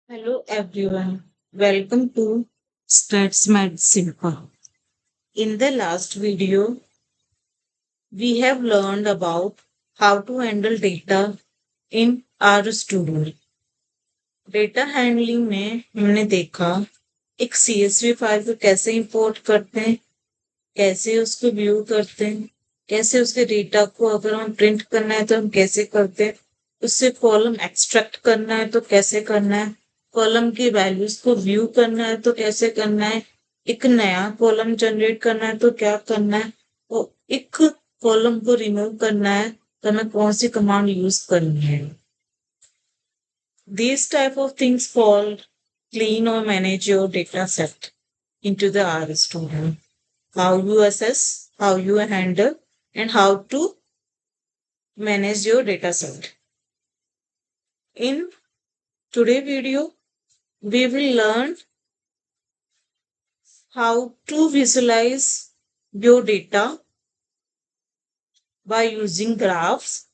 Hello everyone, welcome to StatsMed Simple. In the last video, we have learned about how to handle data in RStudio. Data handling में हमने देखा एक CSV file को कैसे import करते हैं, कैसे उसको व्यू करते हैं, कैसे उसके डेटा को अगर हम प्रिंट करना है तो हम कैसे करते हैं, उससे कॉलम एक्सट्रैक्ट करना है तो कैसे करना है, कॉलम की वैल्यूज को व्यू करना है तो कैसे करना है, एक नया कॉलम जनरेट करना है तो क्या करना है, तो एक कॉलम को रिमूव करना है तो हमें कौन सी कमांड यूज करनी है. These type of things fall clean or manage your data set into the R Studio. How you assess, how you handle, and how to manage your data set. In today's video, we will learn how to visualize your data by using graphs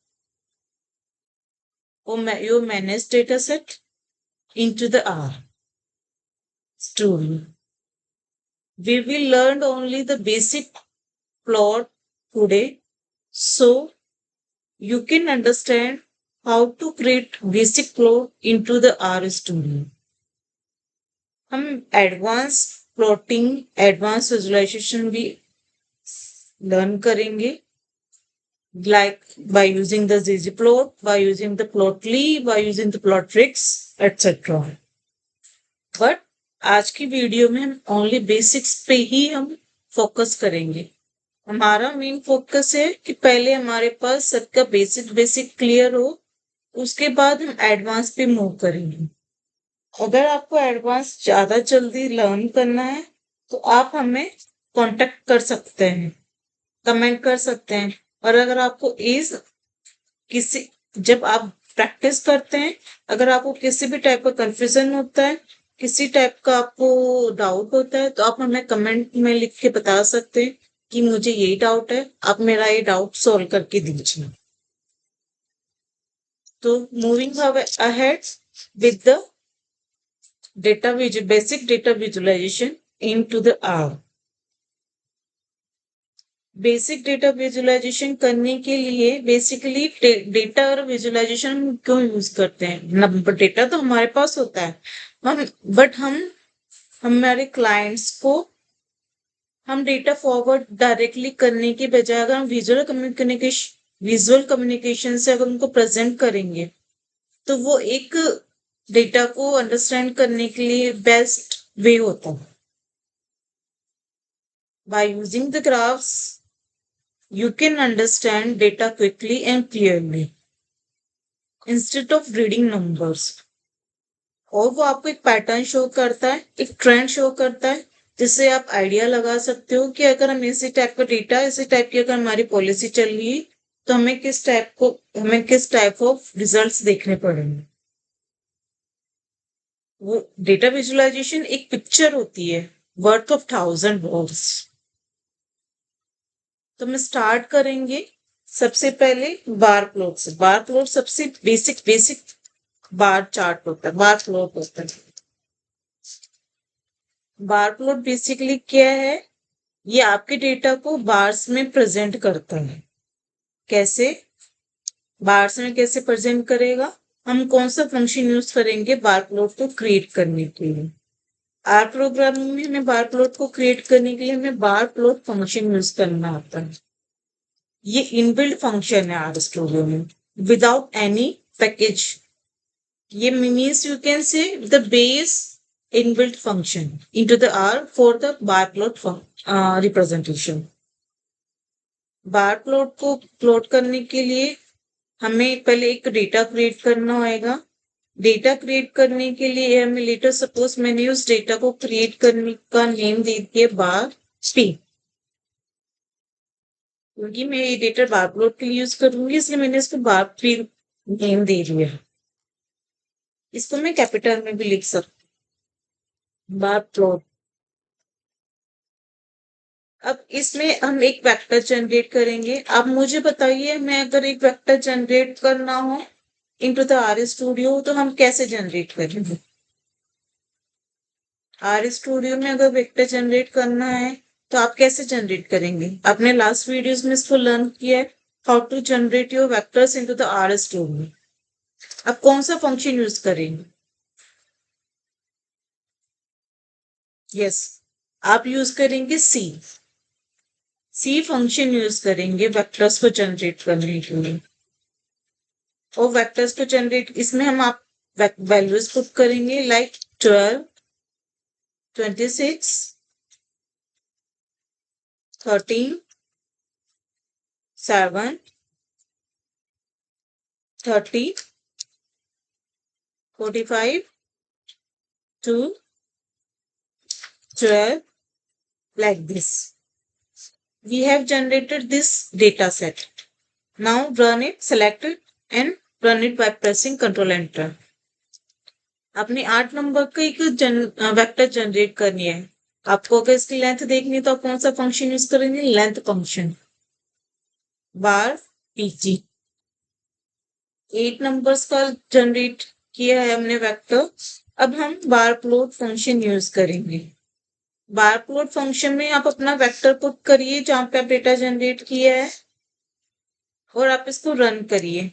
or your managed data set into the R Studio. We will learn only the basic plot today, so you can understand how to create basic plot into the R Studio. हम advance plotting, advance visualisation भी learn करेंगे, like by using the ggplot, by using the plotly, by using the plotrix, etc. But आज की video में हम only basics पे ही हम focus करेंगे. हमारा मेन फोकस है कि पहले हमारे पास सबका बेसिक बेसिक क्लियर हो, उसके बाद हम एडवांस पे मूव करेंगे. अगर आपको एडवांस ज्यादा जल्दी लर्न करना है तो आप हमें कांटेक्ट कर सकते हैं, कमेंट कर सकते हैं. और अगर आपको किसी जब आप प्रैक्टिस करते हैं, अगर आपको किसी भी टाइप का कंफ्यूजन होता है, किसी टाइप का आपको डाउट होता है, तो आप हमें कमेंट में लिख के बता सकते हैं कि मुझे यही डाउट है, आप मेरा ये डाउट सॉल्व करके दीजिए. तो moving ahead with the basic data visualization into the R. Basic data visualisation करने के लिए बेसिकली डेटा और विजुअलाइजेशन हम क्यों यूज करते हैं. डेटा तो हमारे पास होता है, हम हमारे क्लाइंट्स को हम डेटा फॉरवर्ड डायरेक्टली करने के बजाय अगर हम विजुअल कम्युनिकेशन से अगर उनको प्रेजेंट करेंगे तो वो एक डेटा को अंडरस्टैंड करने के लिए बेस्ट वे होता है. By using the graphs, you can understand data quickly and clearly instead of reading numbers. और वो आपको एक पैटर्न शो करता है, एक ट्रेंड शो करता है, जिससे आप आइडिया लगा सकते हो कि अगर हम इसी टाइप का डेटा, इसी टाइप की अगर हमारी पॉलिसी चल रही है तो हमें किस टाइप ऑफ रिजल्ट्स देखने पड़ेंगे. वो डेटा विजुअलाइजेशन एक पिक्चर होती है वर्थ ऑफ 1000 वर्ड्स. तो हम स्टार्ट करेंगे सबसे पहले बार प्लॉट से. बार प्लॉट सबसे बेसिक बार चार्ट होता है, बार प्लॉट होता है. बार प्लॉट बेसिकली क्या है, ये आपके डेटा को बार्स में प्रेजेंट करता है. कैसे बार्स में कैसे प्रेजेंट करेगा, हम कौन सा फंक्शन यूज करेंगे बार प्लॉट को क्रिएट करने के लिए. आर प्रोग्रामिंग में हमें बार प्लॉट को क्रिएट करने के लिए हमें बार प्लॉट फंक्शन यूज करना आता है. ये इनबिल्ट फंक्शन है आर स्टूडियो में विदाउट एनी पैकेज. ये means you can say the base inbuilt function into the R for the bar plot representation. Bar plot को प्लॉट करने के लिए हमें पहले एक डेटा क्रिएट करना होगा. डेटा क्रिएट करने के लिए हमें लेटर सपोज मैंने उस डेटा को क्रिएट करने का नेम दे दिया बार पी, क्योंकि मैं ये डेटा बार प्लॉट के लिए यूज करूंगी इसलिए मैंने इसको बार पी नेम दे दिया. इसको मैं कैपिटल में भी लिख सकती हूँ, बार प्लॉट. अब इसमें हम एक वेक्टर जनरेट करेंगे. अब मुझे बताइए, मैं अगर एक वेक्टर जनरेट करना हो इनटू द आर स्टूडियो तो हम कैसे जनरेट करेंगे. आर स्टूडियो में अगर वेक्टर जनरेट करना है तो आप कैसे जनरेट करेंगे? आपने लास्ट वीडियोस में इसको लर्न किया है, how to generate your vectors into the R studio. आप कौन सा फंक्शन यूज करेंगे? यस, आप यूज करेंगे सी। सी फंक्शन यूज करेंगे वेक्टर्स को जनरेट करने के लिए। और वेक्टर्स को जनरेट इसमें हम आप वैल्यूज पुट करेंगे like 12, 26, 13, 7, 30, 45, 2, 12, like this. We have generated this data set. Now run it, select it and run it by pressing Ctrl Enter. आपने 8 नंबर का एक वेक्टर जनरेट करनी है। आपको अगर इसकी लेंथ देखनी है तो आप कौन सा फंक्शन यूज करेंगे? लेंथ फंक्शन, बार पीजी। 8 नंबर्स का जनरेट किया है हमने वेक्टर। अब हम बार प्लॉट फंक्शन यूज करेंगे। बार प्लॉट फंक्शन में आप अपना वेक्टर पुट करिए जहां पे आप डेटा जनरेट किया है और आप इसको रन करिए।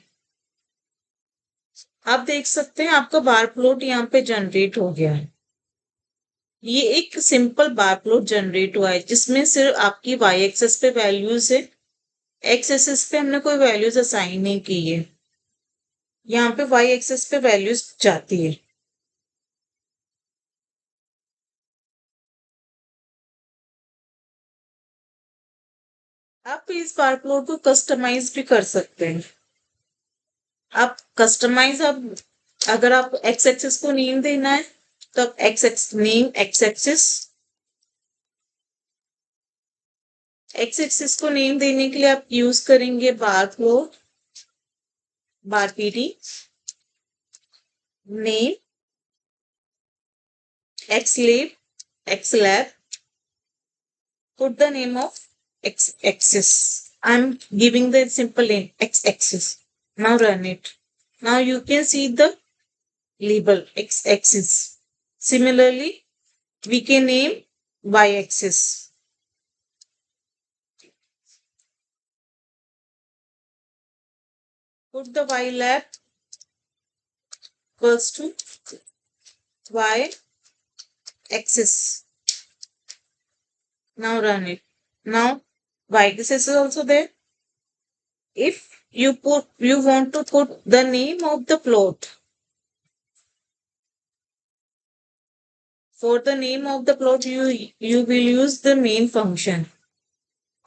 आप देख सकते हैं आपका बार प्लॉट यहाँ पे जनरेट हो गया है। ये एक सिंपल बार प्लॉट जनरेट हुआ है जिसमें सिर्फ आपकी वाई एक्सेस पे वैल्यूज है, एक्स एक्सेस पे हमने कोई वैल्यूज असाइन नहीं की है। यहाँ पे वाई एक्सेस पे वैल्यूज जाती है। आप इस बार प्लॉट को कस्टमाइज भी कर सकते हैं। आप कस्टमाइज अगर आप एक्स एक्सिस को नेम देना है तो आप एक्स एक्सिस को नेम देने के लिए आप यूज करेंगे bar plot, bar PD, name, x lab, put the name of x axis. I'm giving the simple name x axis. Now run it. Now you can see the label x axis. Similarly, we can name y axis. Put the y lab equals to y axis. Now run it. Now y axis is also there. If you want to put the name of the plot. For the name of the plot, you will use the main function.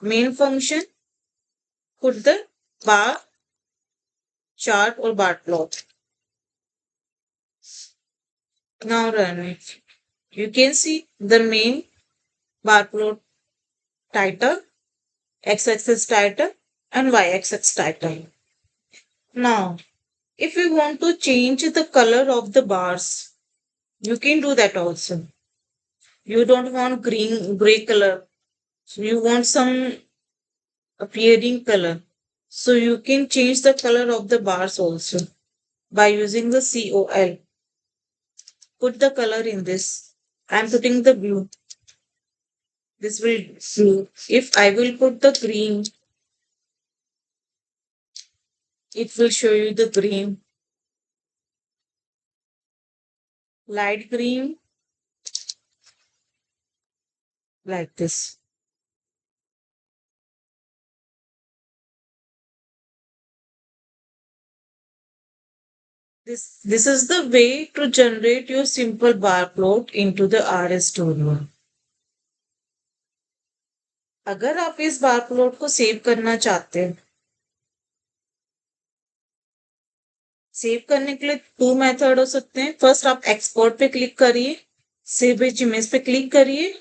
Main function, put the bar chart or bar plot. Now run it. You can see the main bar plot title, x-axis title and y-axis title. Now, if you want to change the color of the bars, you can do that also. You don't want gray color. So you want some appearing color. So you can change the color of the bars also by using the COL. Put the color in this. I am putting the blue. This will blue. If I will put the green, it will show you the green. Light green. Like this. This is the way to generate your simple bar plot into the RS Studio. अगर आप इस बार plot को save करना चाहते हैं, save करने के लिए 2 मेथड हो सकते हैं। फर्स्ट आप एक्सपोर्ट पे क्लिक करिए, सेव एज इमेज पे क्लिक करिए,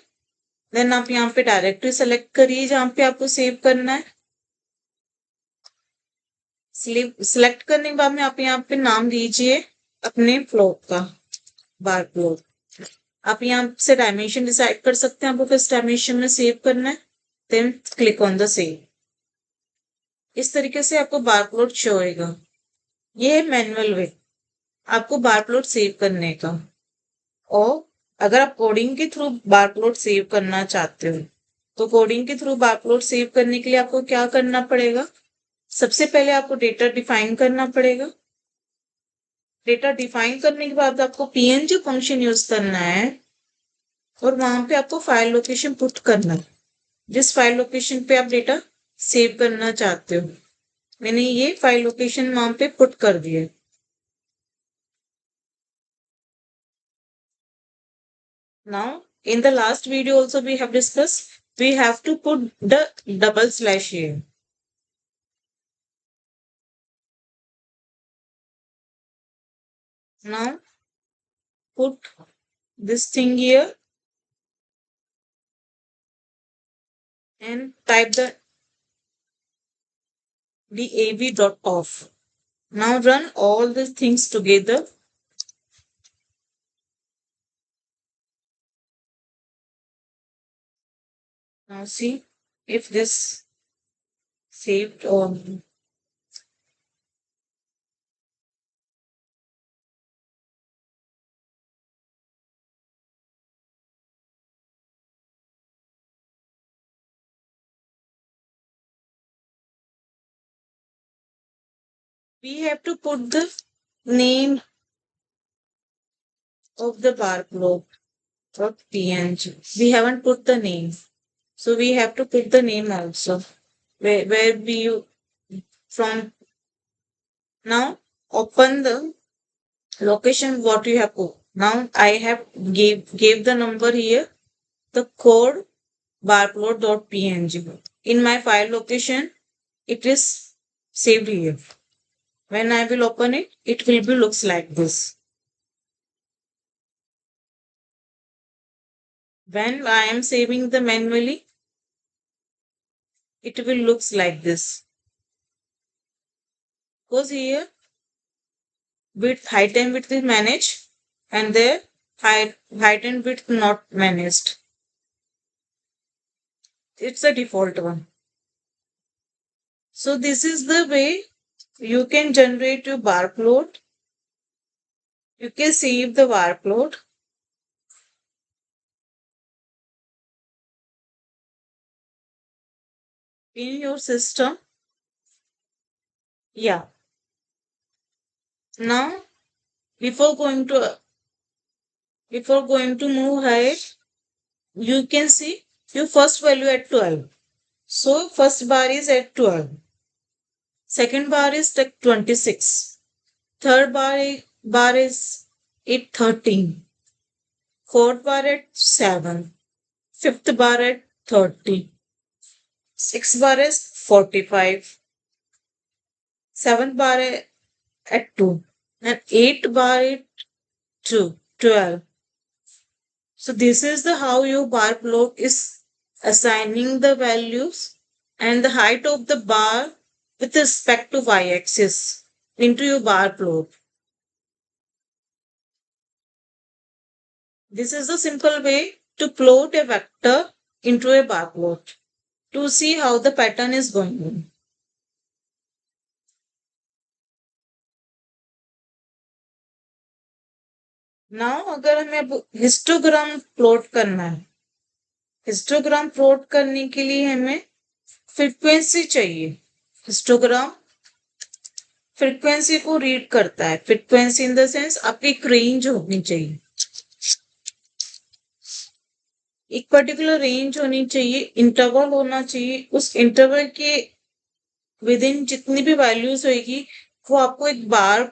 देन आप यहाँ पे डायरेक्टरी सेलेक्ट करिए जहां पे आपको सेव करना है। सिलेक्ट करने के बाद में आप यहाँ पे नाम दीजिए अपने प्लॉट का, बार प्लॉट। आप यहाँ से डायमेंशन डिसाइड कर सकते हैं आपको किस डायमेंशन में सेव करना है, then click on the save. इस तरीके से आपको बार प्लॉट शो होगा। ये है मैनुअल वे आपको बार प्लॉट सेव करने का। और अगर आप कोडिंग के थ्रू बार प्लॉट सेव करना चाहते हो, तो कोडिंग के थ्रू बार प्लॉट सेव करने के लिए आपको क्या करना पड़ेगा? सबसे पहले आपको डेटा डिफाइन करना पड़ेगा। डेटा डिफाइन करने के बाद आपको png फंक्शन यूज करना है और वहां पे आपको फाइल लोकेशन पुट करना है, जिस फाइल लोकेशन पे आप डेटा सेव करना चाहते हो। मैंने ये फाइल लोकेशन वहां पे पुट कर दिया है। Now, in the last video also we have discussed, we have to put the double slash here. Now, put this thing here and type the dav.off. Now run all these things together. Now see if this saved or we have to put the name of the barcode.png. We haven't put the name. So we have to put the name also. Where we from now open the location what you have put. Now I have gave the number here, the code barcode.png. In my file location, it is saved here. When I will open it, it will be looks like this. When I am saving the manually, it will looks like this. Because here width, height and width is managed, and there height and width not managed. It's a default one. So this is the way you can generate your bar plot. You can save the bar plot. In your system. Yeah. Now before going to move ahead, you can see your first value at 12. So first bar is at 12. Second bar is at 26. Third bar is at 13. Fourth bar at 7. Fifth bar at 30. Sixth bar is 45. Seventh bar at 2. And eighth bar at 2, 12. So this is the how your bar plot is assigning the values and the height of the bar with respect to y-axis into your bar plot. This is the simple way to plot a vector into a bar plot to see how the pattern is going on. Now अगर हमें अब histogram plot करना है, histogram plot करने के लिए हमें frequency चाहिए। हिस्टोग्राम फ्रीक्वेंसी को रीड करता है। फ्रीक्वेंसी इन द सेंस आपकी एक रेंज होनी चाहिए, एक पर्टिकुलर रेंज होनी चाहिए, इंटरवल होना चाहिए। उस इंटरवल के विद इन जितनी भी वैल्यूज होगी वो आपको एक बार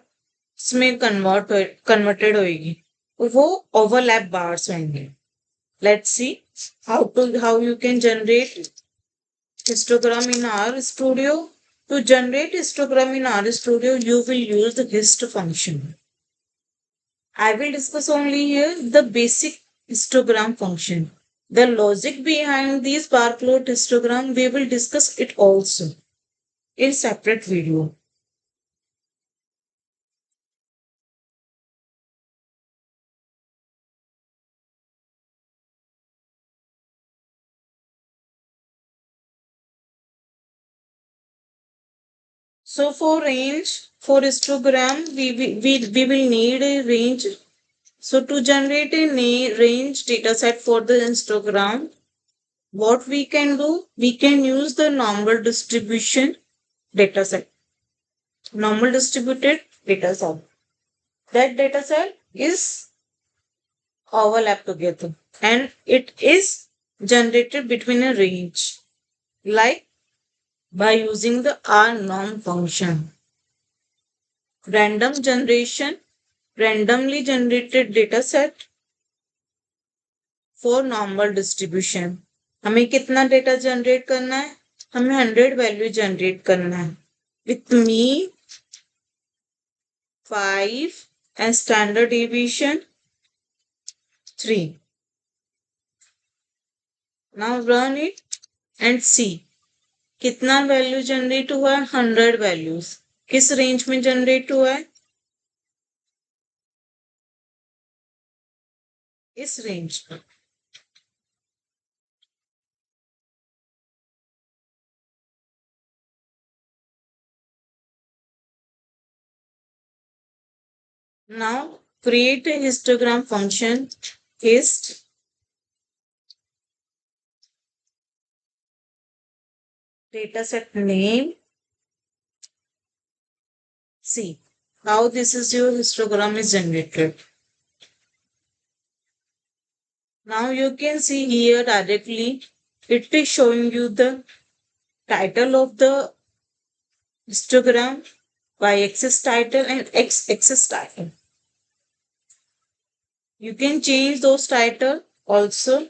में कन्वर्टेड होगी, वो ओवरलैप बार्स होंगे। Let's see how you can generate histogram in RStudio. To generate histogram in RStudio, you will use the hist function. I will discuss only here the basic histogram function. The logic behind these bar plot histogram, we will discuss it also in separate video. So for range, for histogram, we will need a range So to generate a range dataset for the histogram, what we can do, we can use the normal distribution dataset, normal distributed dataset. That dataset is overlap together and it is generated between a range, like by using the rnorm function. Random generation, randomly generated dataset for normal distribution. हमें कितना data generate करना है? हमें 100 value generate करना है. With mean 5 and standard deviation 3. Now run it and see. कितना value generate हुआ है? 100 वैल्यूज. किस रेंज में जनरेट हुआ है? इस रेंज में. Now create a histogram function hist dataset name. See how this is your histogram is generated. Now you can see here directly it is showing you the title of the histogram, y-axis title and x-axis title. You can change those title also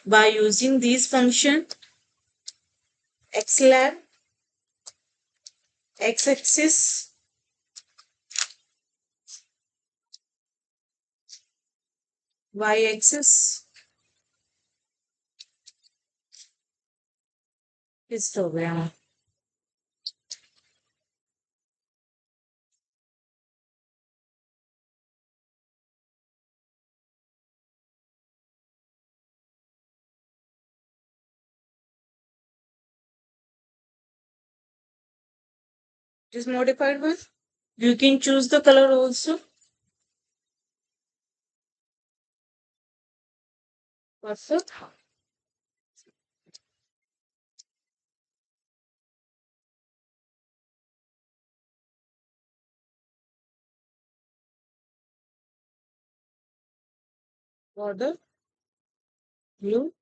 by using these function xlab, x-axis, y-axis, histogram. It is modified one. You can choose the color also. Perfect. Border blue.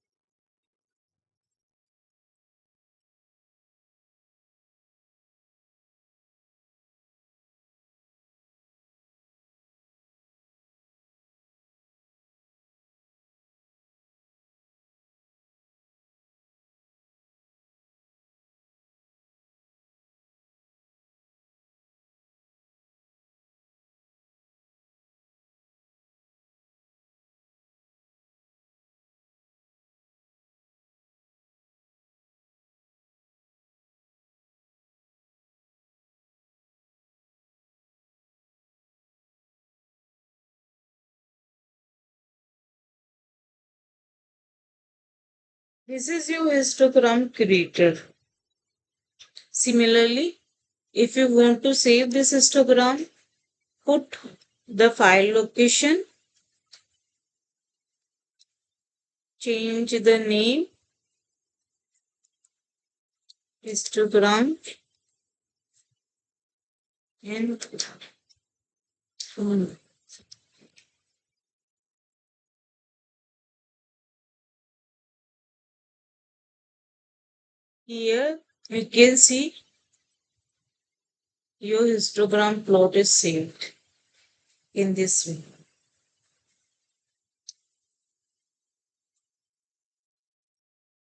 This is your histogram created. Similarly, if you want to save this histogram, put the file location, change the name, histogram, and here you can see your histogram plot is saved in this way.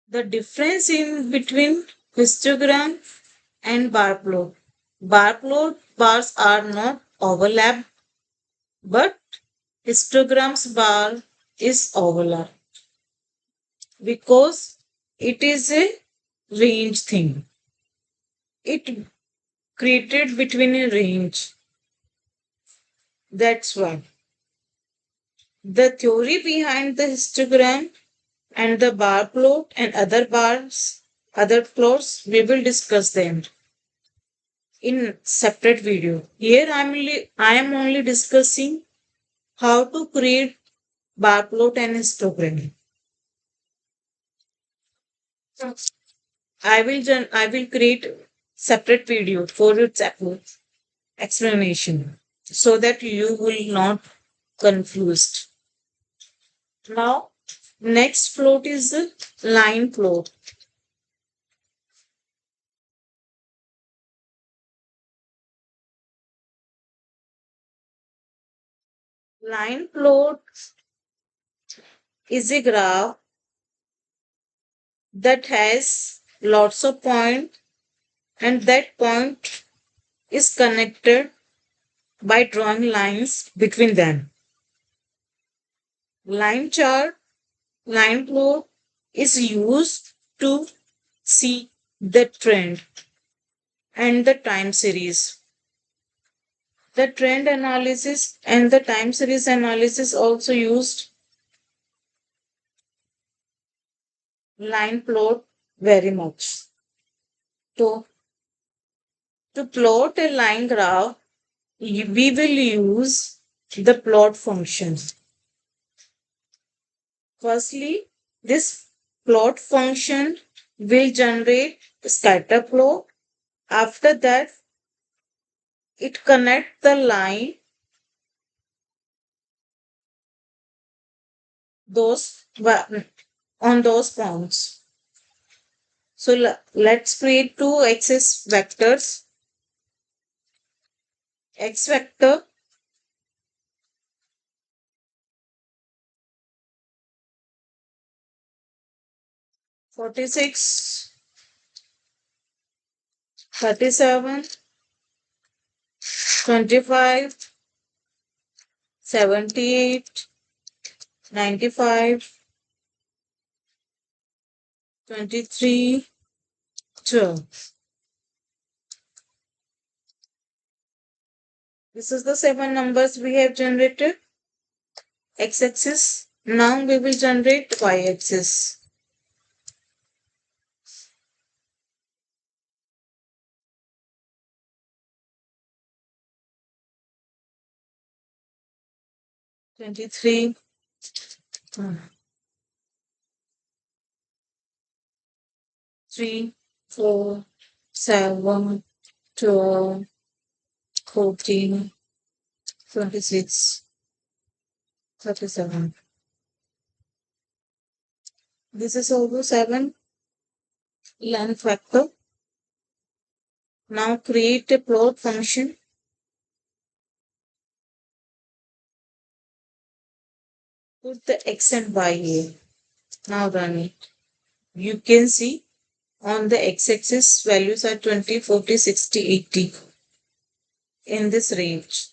The difference in between histogram and bar plot. Bar plot bars are not overlap, but histogram's bar is overlap because it is a range thing. It created between a range. That's why. The theory behind the histogram and the bar plot and other bars, other plots, we will discuss them in separate video. Here I am only discussing how to create bar plot and histogram. I will create separate video for its explanation so that you will not confused. Now, next plot is the line plot. Line plot is a graph that has lots of points and that point is connected by drawing lines between them. Line chart, line plot is used to see the trend and the time series. The trend analysis and the time series analysis also used line plot very much. So, to plot a line graph, we will use the plot function. Firstly, this plot function will generate scatter plot. After that, it connects the line those on those points. So let's create two axis vectors. X vector 46, 37, 25, 78, 95, 23, 12. This is the seven numbers we have generated. X axis. Now we will generate Y axis. Twenty-three. 3, 4, 7, 12, 14, 26, 37. This is also 7 length factor. Now create a plot function. Put the X and Y here. Now run it. You can see on the x-axis values are 20, 40, 60, 80 in this range.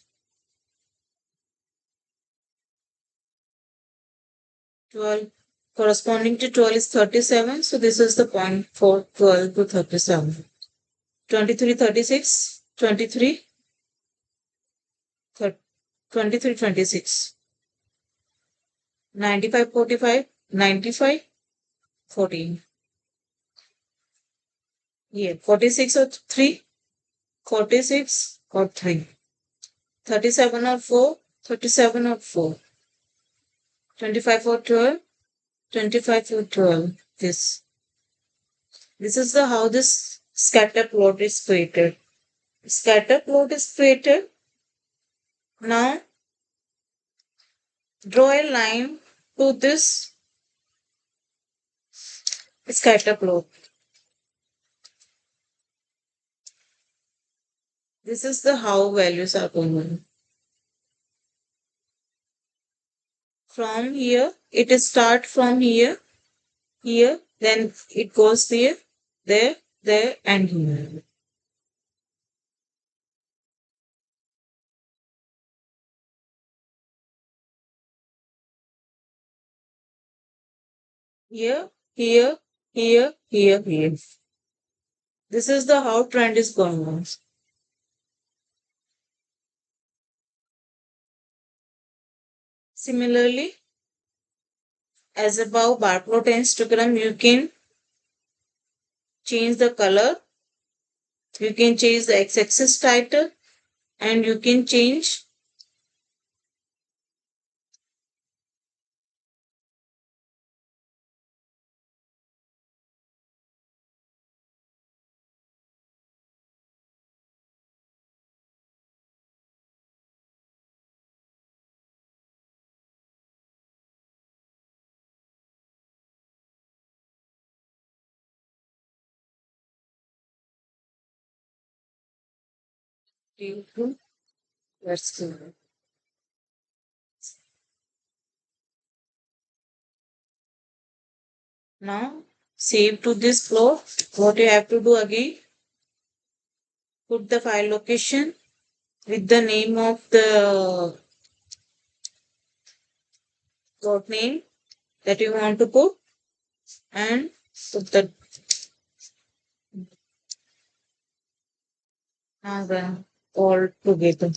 12 corresponding to 12 is 37. So this is the point for 12 to 37. 23, 36, 23, 23, 26. 95, 45, 95, 14. Yeah, 46 or 3, 46 or 3. 37 or 4, 37 or 4. 25 or 12, 25 or 12. This is the how this scatter plot is created. Scatter plot is created. Now draw a line to this scatter plot. This is the how values are coming. From here, it is start from here, then it goes there, there, and here. Here, here, here, here, here. This is the how trend is going on. Similarly, as above bar plot and histogram, you can change the color, you can change the x-axis title, and you can change Let's go. Now save to this floor. What you have to do again, put the file location with the name of the plot name that you want to put, and put the all together.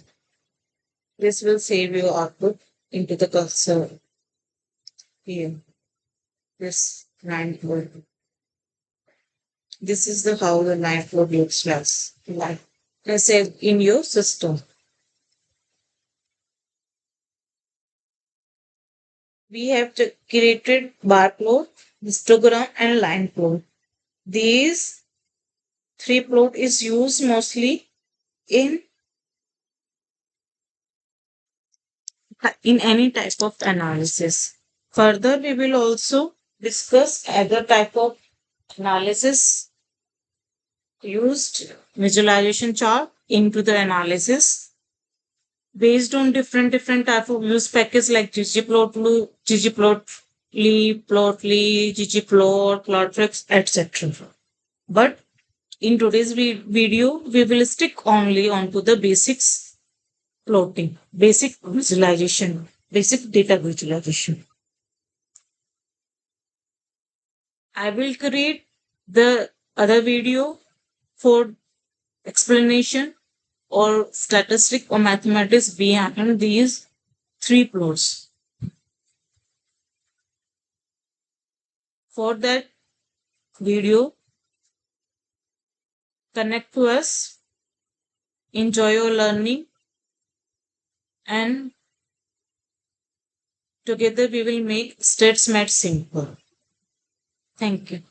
This will save your output into the cursor here. This line flow. This is the how the line flow looks like. Let's say in your system. We have created bar plot, histogram, and line plot. These three plot is used mostly in any type of analysis. Further, we will also discuss other type of analysis used visualization chart into the analysis based on different type of use package like ggplotly, ggplotly, plotly, ggplot, plotfix, etc. But in today's video, we will stick only onto the basics plotting, basic visualization, basic data visualization. I will create the other video for explanation or statistic or mathematics behind these three plots. For that video, connect to us, enjoy your learning, and together we will make StatsMath simple. Thank you.